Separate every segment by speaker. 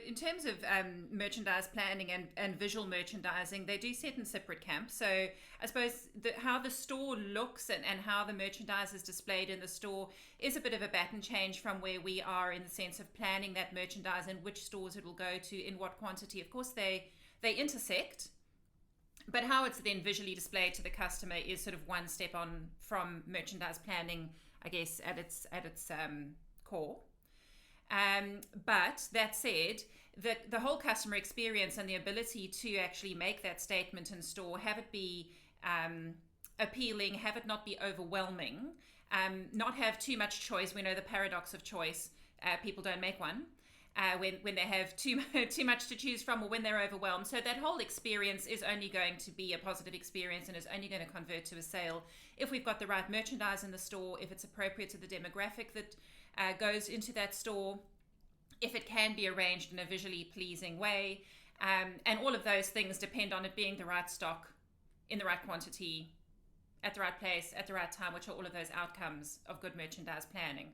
Speaker 1: In terms of merchandise planning and visual merchandising, they do sit in separate camps. So I suppose how the store looks and how the merchandise is displayed in the store is a bit of a baton change from where we are in the sense of planning that merchandise and which stores it will go to in what quantity. Of course, they intersect, but how it's then visually displayed to the customer is sort of one step on from merchandise planning, I guess, at its core. But that said, the whole customer experience and the ability to actually make that statement in store, have it be appealing, have it not be overwhelming, not have too much choice. We know the paradox of choice. People don't make one. When they have too much to choose from, or when they're overwhelmed. So that whole experience is only going to be a positive experience and is only going to convert to a sale if we've got the right merchandise in the store, if it's appropriate to the demographic that goes into that store, if it can be arranged in a visually pleasing way. And all of those things depend on it being the right stock, in the right quantity, at the right place, at the right time, which are all of those outcomes of good merchandise planning.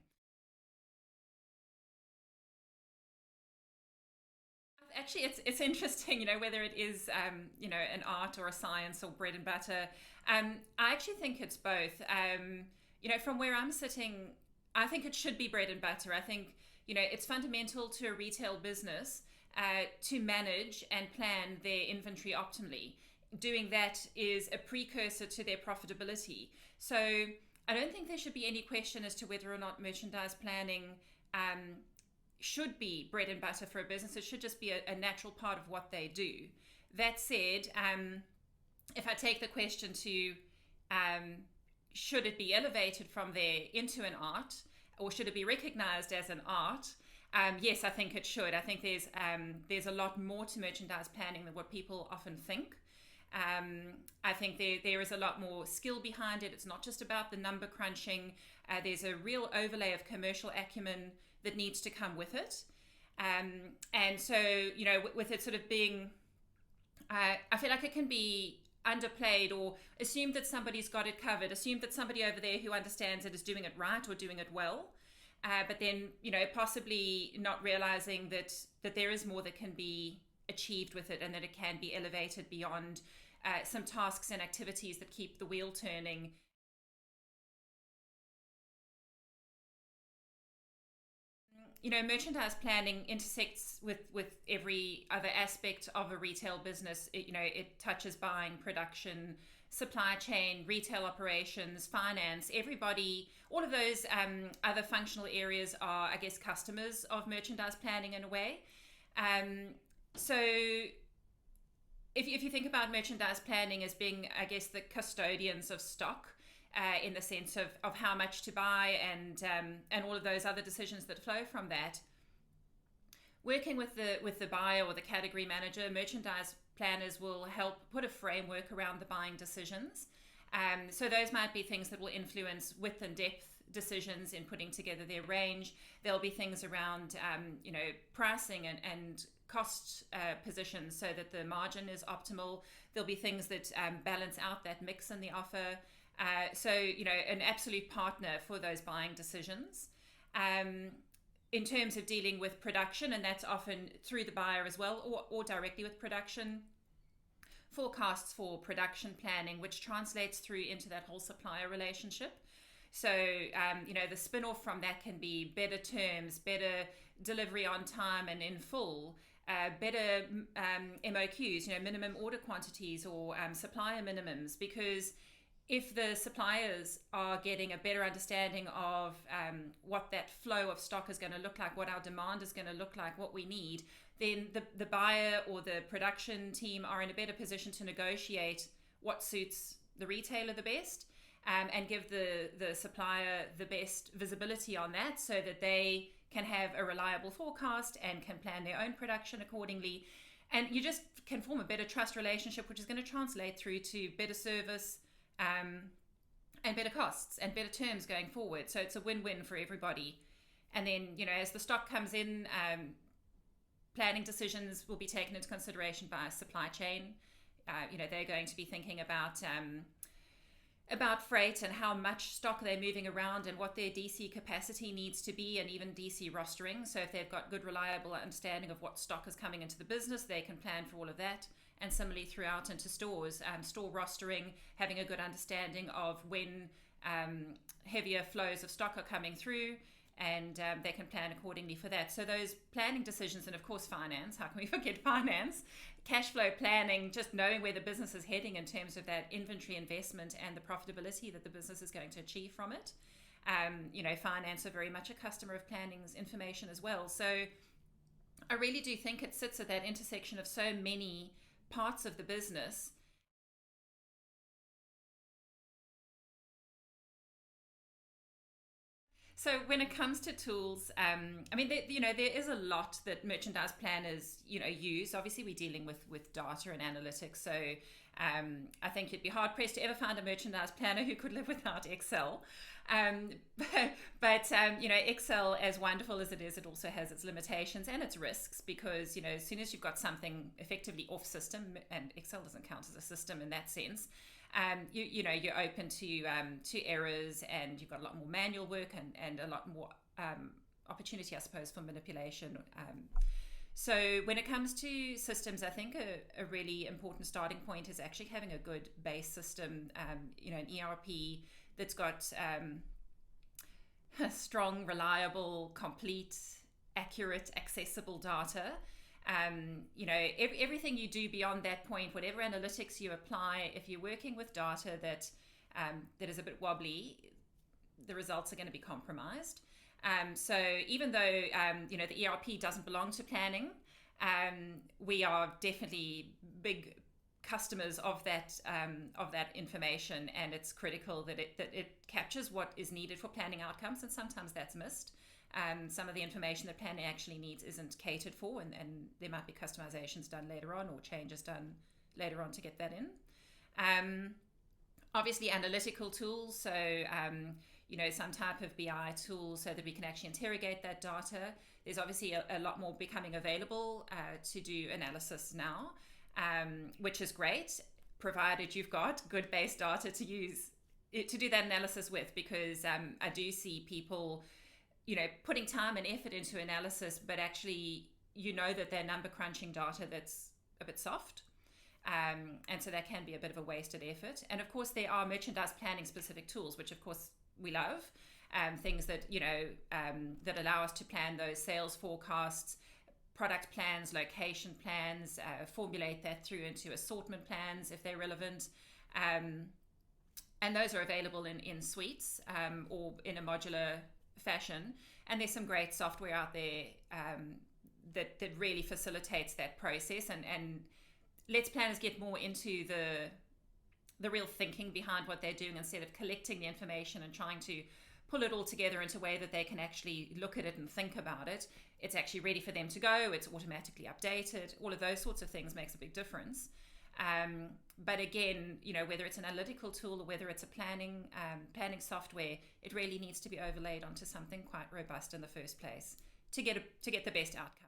Speaker 1: Actually, it's interesting, whether it is an art or a science or bread and butter. I actually think it's both. From where I'm sitting, I think it should be bread and butter. I think it's fundamental to a retail business to manage and plan their inventory optimally. Doing that is a precursor to their profitability. So I don't think there should be any question as to whether or not merchandise planning should be bread and butter for a business. It should just be a natural part of what they do. That said, if I take the question to should it be elevated from there into an art, or should it be recognized as an art? Yes, I think it should. I think there's a lot more to merchandise planning than what people often think. I think there is a lot more skill behind it. It's not just about the number crunching. There's a real overlay of commercial acumen that needs to come with it. And so, with it sort of being, I feel like it can be underplayed or assumed that somebody's got it covered, assumed that somebody over there who understands it is doing it right or doing it well. But then, possibly not realizing that there is more that can be achieved with it and that it can be elevated beyond some tasks and activities that keep the wheel turning. Merchandise planning intersects with every other aspect of a retail business. It touches buying, production, supply chain, retail operations, finance. Everybody, all of those other functional areas are, I guess, customers of merchandise planning in a way. So if you think about merchandise planning as being, I guess, the custodians of stock, in the sense of how much to buy and all of those other decisions that flow from that. Working with the buyer or the category manager, merchandise planners will help put a framework around the buying decisions. So those might be things that will influence width and depth decisions in putting together their range. There'll be things around pricing and cost positions so that the margin is optimal. There'll be things that balance out that mix in the offer. So, an absolute partner for those buying decisions. In terms of dealing with production, and that's often through the buyer as well, or directly with production, forecasts for production planning, which translates through into that whole supplier relationship. So, the spin off from that can be better terms, better delivery on time and in full, better MOQs, minimum order quantities or supplier minimums, because if the suppliers are getting a better understanding of what that flow of stock is going to look like, what our demand is going to look like, what we need, then the buyer or the production team are in a better position to negotiate what suits the retailer the best, and give the supplier the best visibility on that so that they can have a reliable forecast and can plan their own production accordingly. And you just can form a better trust relationship, which is going to translate through to better service, and better costs and better terms going forward. So it's a win-win for everybody. And then, as the stock comes in, planning decisions will be taken into consideration by supply chain. They're going to be thinking about about freight and how much stock they're moving around and what their DC capacity needs to be, and even DC rostering. So if they've got good, reliable understanding of what stock is coming into the business, they can plan for all of that. And similarly throughout into stores, store rostering, having a good understanding of when heavier flows of stock are coming through, and they can plan accordingly for that. So those planning decisions, and of course finance, how can we forget finance? Cash flow planning, just knowing where the business is heading in terms of that inventory investment and the profitability that the business is going to achieve from it. Finance are very much a customer of planning's information as well. So I really do think it sits at that intersection of so many parts of the business. So when it comes to tools, there is a lot that merchandise planners, use. Obviously, we're dealing with data and analytics. So I think you'd be hard pressed to ever find a merchandise planner who could live without Excel. Um, Excel, as wonderful as it is, it also has its limitations and its risks, because as soon as you've got something effectively off system, and Excel doesn't count as a system in that sense, you're open to errors, and you've got a lot more manual work and a lot more opportunity, I suppose, for manipulation. So when it comes to systems, I think a really important starting point is actually having a good base system, an ERP that's got strong, reliable, complete, accurate, accessible data. Everything you do beyond that point, whatever analytics you apply, if you're working with data that is a bit wobbly, the results are going to be compromised. So even though the ERP doesn't belong to planning, we are definitely big customers of that information, and it's critical that it captures what is needed for planning outcomes, and sometimes that's missed. Some of the information that planning actually needs isn't catered for, and there might be customizations done later on, or changes done later on to get that in. Obviously, analytical tools, so some type of BI tool so that we can actually interrogate that data. There's obviously a lot more becoming available to do analysis now, which is great, provided you've got good base data to use to do that analysis with, because I do see people putting time and effort into analysis, but actually that they're number crunching data that's a bit soft. And so that can be a bit of a wasted effort. And of course, there are merchandise planning specific tools, which of course we love. Things that, that allow us to plan those sales forecasts, product plans, location plans, formulate that through into assortment plans if they're relevant. And those are available in suites or in a modular fashion. And there's some great software out there that really facilitates that process and lets planners get more into the real thinking behind what they're doing, instead of collecting the information and trying to pull it all together into a way that they can actually look at it and think about it. It's actually ready for them to go. It's automatically updated. All of those sorts of things makes a big difference. But again, whether it's an analytical tool or whether it's a planning software, it really needs to be overlaid onto something quite robust in the first place to get the best outcome.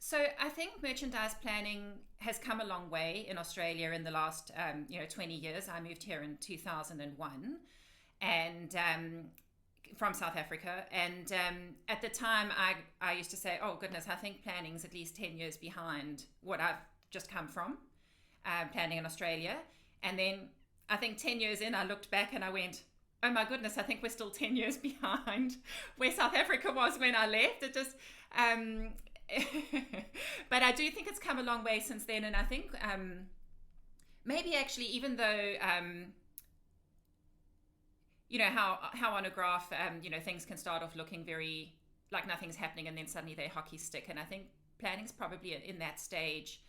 Speaker 1: So I think merchandise planning has come a long way in Australia in the last 20 years. I moved here in 2001, and from South Africa, and at the time I used to say, oh goodness, I think planning's at least 10 years behind what I've just come from, planning in Australia. And then I think 10 years in, I looked back and I went, oh my goodness, I think we're still 10 years behind where South Africa was when I left. It just but I do think it's come a long way since then. And I think maybe actually, even though how on a graph things can start off looking very like nothing's happening, and then suddenly they hockey stick. And I think planning's probably in that stage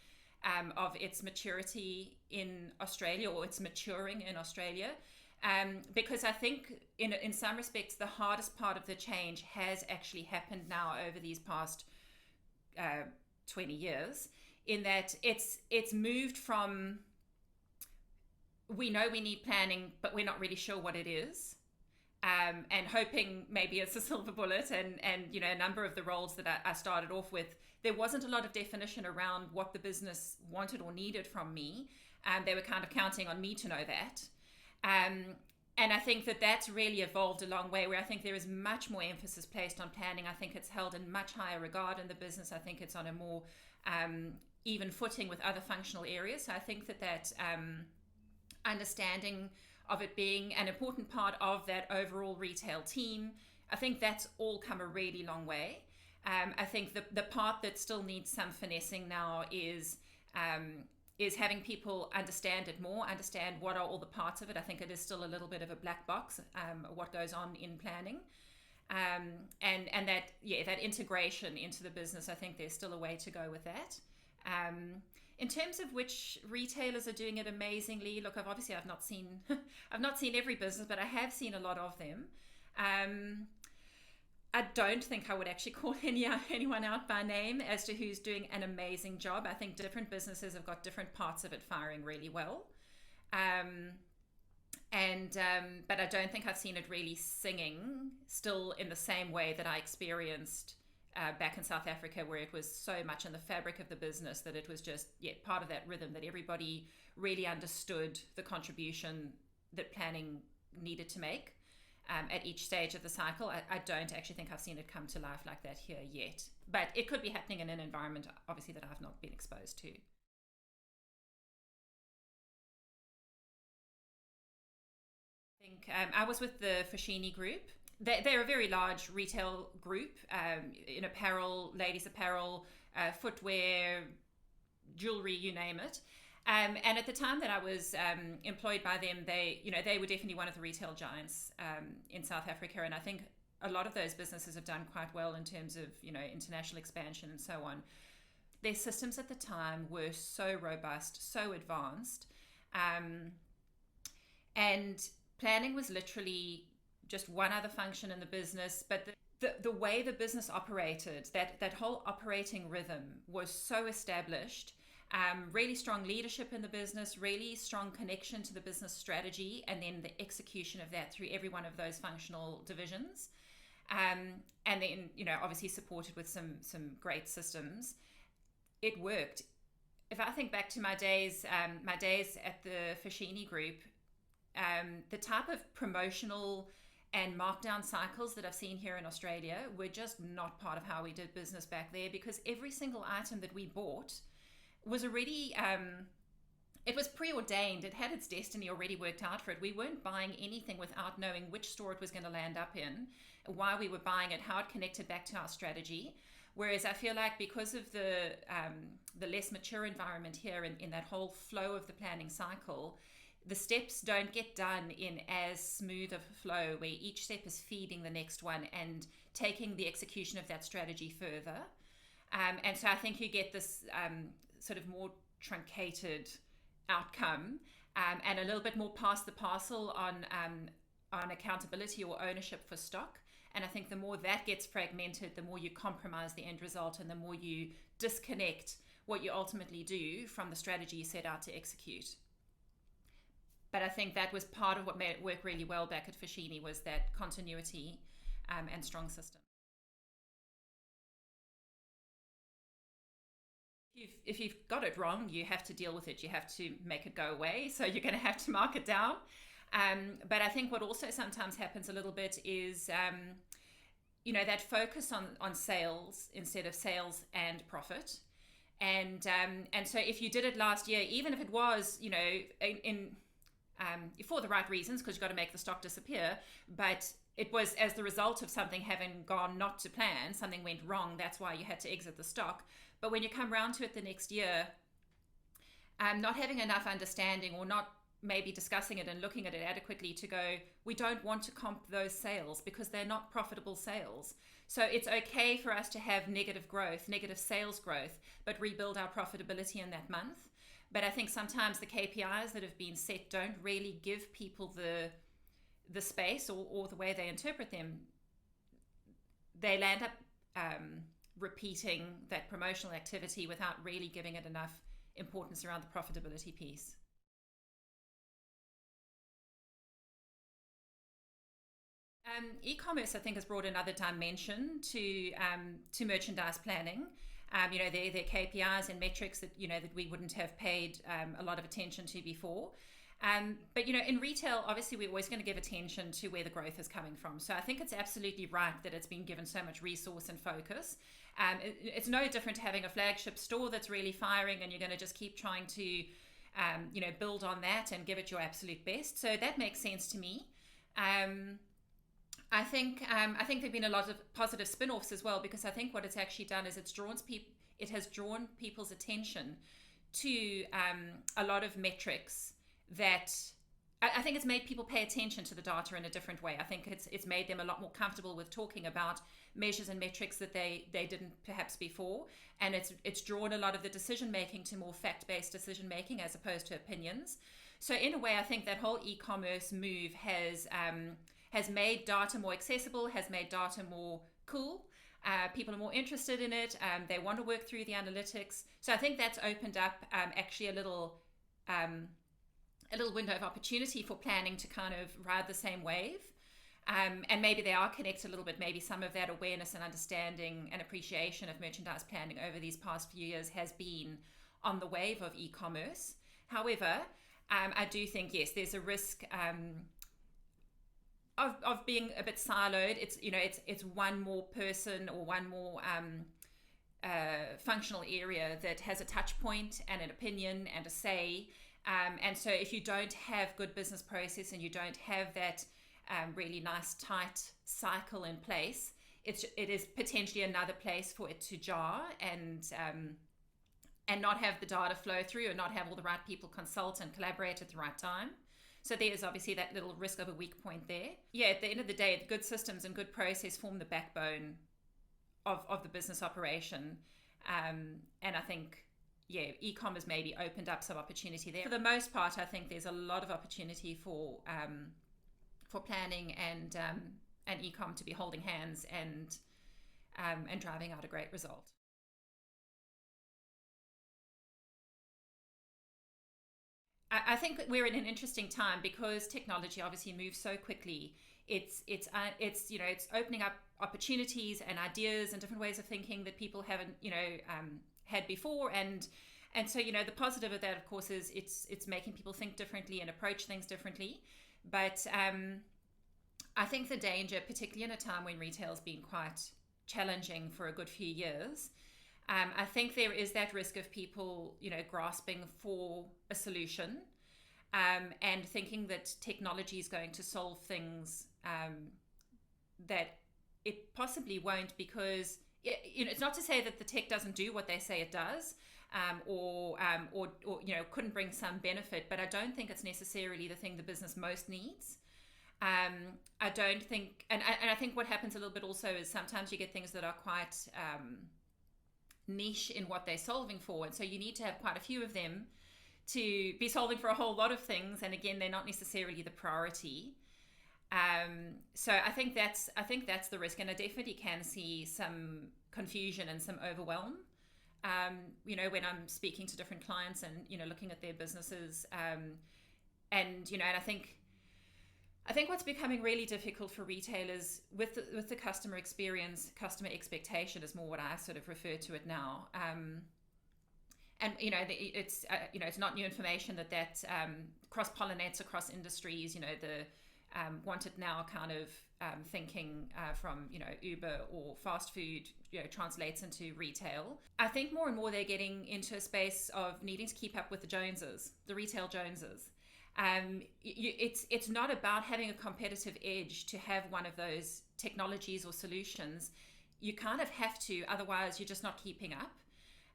Speaker 1: of its maturity in Australia, or it's maturing in Australia, because I think in some respects the hardest part of the change has actually happened now over these past 20 years, in that it's moved from, we know we need planning, but we're not really sure what it is, and hoping maybe it's a silver bullet. And a number of the roles that I started off with there wasn't a lot of definition around what the business wanted or needed from me. They were kind of counting on me to know that. Um, and I think that that's really evolved a long way, where I think there is much more emphasis placed on planning. I think it's held in much higher regard in the business. I think it's on a more even footing with other functional areas. So I think that understanding of it being an important part of that overall retail team, I think that's all come a really long way. I think the part that still needs some finessing now is having people understand it more, understand what are all the parts of it. I think it is still a little bit of a black box, what goes on in planning. And that integration into the business, I think there's still a way to go with that. In terms of which retailers are doing it amazingly, look, I've not seen I've not seen every business, but I have seen a lot of them. I don't think I would actually call anyone out by name as to who's doing an amazing job. I think different businesses have got different parts of it firing really well. But I don't think I've seen it really singing still in the same way that I experienced back in South Africa, where it was so much in the fabric of the business that it was just part of that rhythm, that everybody really understood the contribution that planning needed to make at each stage of the cycle. I don't actually think I've seen it come to life like that here yet, but it could be happening in an environment obviously that I've not been exposed to. I think I was with the Foschini Group. They're a very large retail group in apparel, ladies apparel, footwear, jewelry, you name it. And at the time that I was employed by them, they were definitely one of the retail giants in South Africa, and I think a lot of those businesses have done quite well in terms of international expansion and so on. Their systems at the time were so robust, so advanced, and planning was literally just one other function in the business, but the way the business operated, that whole operating rhythm was so established. Really strong leadership in the business, really strong connection to the business strategy, and then the execution of that through every one of those functional divisions. And then, obviously supported with some great systems. It worked. If I think back to my days at the Foschini Group, the type of promotional and markdown cycles that I've seen here in Australia were just not part of how we did business back there, because every single item that we bought was already it was preordained. It had its destiny already worked out for it. We weren't buying anything without knowing which store it was going to land up in, why we were buying it, how it connected back to our strategy. Whereas I feel like because of the less mature environment here in that whole flow of the planning cycle, the steps don't get done in as smooth of a flow, where each step is feeding the next one and taking the execution of that strategy further. And so I think you get this sort of more truncated outcome, and a little bit more past the parcel on accountability or ownership for stock. And I think the more that gets fragmented, the more you compromise the end result, and the more you disconnect what you ultimately do from the strategy you set out to execute. But I think that was part of what made it work really well back at Foschini, was that continuity and strong system. If you've got it wrong, you have to deal with it. You have to make it go away. So you're going to have to mark it down. But I think what also sometimes happens a little bit is, that focus on sales instead of sales and profit. And so if you did it last year, even if it was, in for the right reasons, because you've got to make the stock disappear, but it was as the result of something having gone not to plan, something went wrong, that's why you had to exit the stock. But when you come round to it the next year, not having enough understanding, or not maybe discussing it and looking at it adequately to go, we don't want to comp those sales because they're not profitable sales. So it's okay for us to have negative growth, negative sales growth, but rebuild our profitability in that month. But I think sometimes the KPIs that have been set don't really give people the space, or the way they interpret them. They land up repeating that promotional activity without really giving it enough importance around the profitability piece. E-commerce, I think, has brought another dimension to merchandise planning. their KPIs and metrics that, that we wouldn't have paid a lot of attention to before. But, in retail, obviously, we're always going to give attention to where the growth is coming from. So I think it's absolutely right that it's been given so much resource and focus. It's no different to having a flagship store that's really firing, and you're going to just keep trying to, build on that and give it your absolute best. So that makes sense to me. I think there've been a lot of positive spin-offs as well, because I think what it's actually done is it has drawn people's attention to a lot of metrics that I think it's made people pay attention to the data in a different way. I think it's made them a lot more comfortable with talking about measures and metrics that they didn't perhaps before, and it's drawn a lot of the decision making to more fact-based decision making as opposed to opinions. So in a way, I think that whole e-commerce move has made data more accessible, has made data more cool. People are more interested in it. They want to work through the analytics. So I think that's opened up actually a little window of opportunity for planning to kind of ride the same wave. And maybe they are connected a little bit. Maybe some of that awareness and understanding and appreciation of merchandise planning over these past few years has been on the wave of e-commerce. However, I do think, yes, there's a risk of being a bit siloed. It's one more person or one more functional area that has a touch point and an opinion and a say. And so if you don't have good business process and you don't have that really nice tight cycle in place, it is potentially another place for it to jar and not have the data flow through, and not have all the right people consult and collaborate at the right time. So there is obviously that little risk of a weak point there. Yeah, at the end of the day, good systems and good process form the backbone of the business operation. And I think, yeah, e-commerce maybe opened up some opportunity there. For the most part, I think there's a lot of opportunity for planning and e-com to be holding hands and driving out a great result. I think we're in an interesting time because technology obviously moves so quickly. It's opening up opportunities and ideas and different ways of thinking that people haven't had before, and so the positive of that, of course, is it's making people think differently and approach things differently. But I think the danger, particularly in a time when retail's been quite challenging for a good few years, I think there is that risk of people, grasping for a solution and thinking that technology is going to solve things that it possibly won't, because it's not to say that the tech doesn't do what they say it does, or couldn't bring some benefit, but I don't think it's necessarily the thing the business most needs. I don't think, and I think what happens a little bit also is sometimes you get things that are quite niche in what they're solving for, and so you need to have quite a few of them to be solving for a whole lot of things, and again, they're not necessarily the priority. So I think that's the risk, and I definitely can see some confusion and some overwhelm. When I'm speaking to different clients and looking at their businesses, and I think what's becoming really difficult for retailers with the customer experience, customer expectation is more what I sort of refer to it now. It's not new information that cross-pollinates across industries. The want it now kind of thinking from Uber or fast food translates into retail. I think more and more they're getting into a space of needing to keep up with the Joneses, the retail Joneses. It's not about having a competitive edge to have one of those technologies or solutions. You kind of have to, otherwise you're just not keeping up.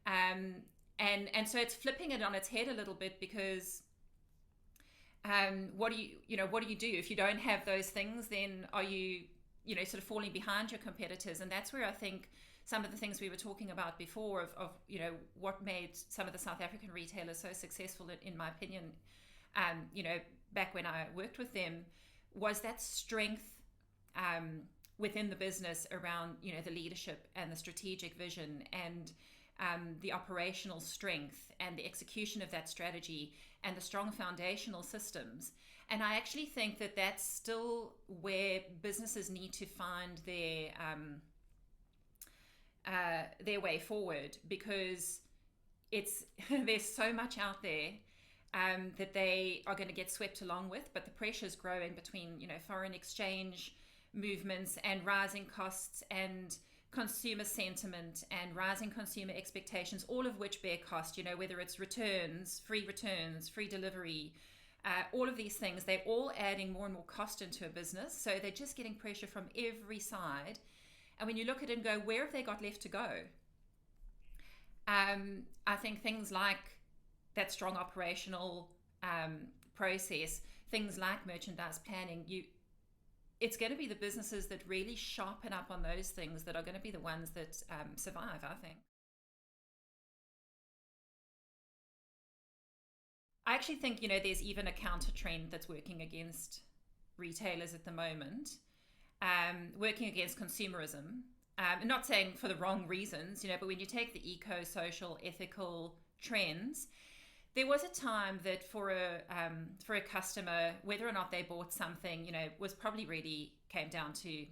Speaker 1: And so it's flipping it on its head a little bit, because what do you do if you don't have those things? Then are you sort of falling behind your competitors? And that's where I think some of the things we were talking about before of what made some of the South African retailers so successful, in my opinion, back when I worked with them, was that strength within the business around the leadership and the strategic vision, and the operational strength and the execution of that strategy, and the strong foundational systems. And I actually think that that's still where businesses need to find their their way forward, because it's there's so much out there that they are going to get swept along with. But the pressure's growing between, foreign exchange movements and rising costs and consumer sentiment and rising consumer expectations, all of which bear cost, whether it's returns, free delivery, all of these things, they're all adding more and more cost into a business. So they're just getting pressure from every side. And when you look at it and go, where have they got left to go? I think things like that strong operational process, things like merchandise planning, it's going to be the businesses that really sharpen up on those things that are going to be the ones that survive, I think. I actually think, there's even a counter trend that's working against retailers at the moment, working against consumerism. Not saying for the wrong reasons, but when you take the eco, social, ethical trends, there was a time that for a customer, whether or not they bought something, was probably really came down to,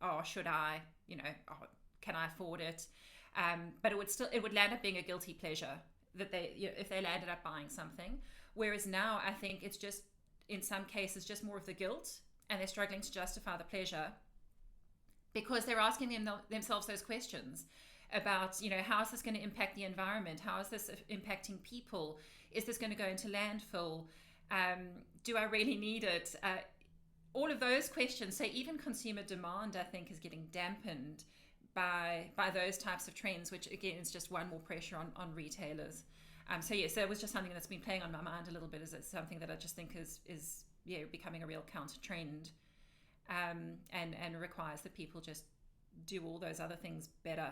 Speaker 1: oh, should I, oh, can I afford it? But it would land up being a guilty pleasure that they, if they landed up buying something. Whereas now, I think it's just in some cases just more of the guilt, and they're struggling to justify the pleasure because they're asking themselves those questions about, how is this going to impact the environment? How is this impacting people? Is this going to go into landfill? Do I really need it? All of those questions. So even consumer demand, I think, is getting dampened by those types of trends, which again is just one more pressure on retailers. So it was just something that's been playing on my mind a little bit. Is it something that I just think is becoming a real counter trend, and requires that people just do all those other things better.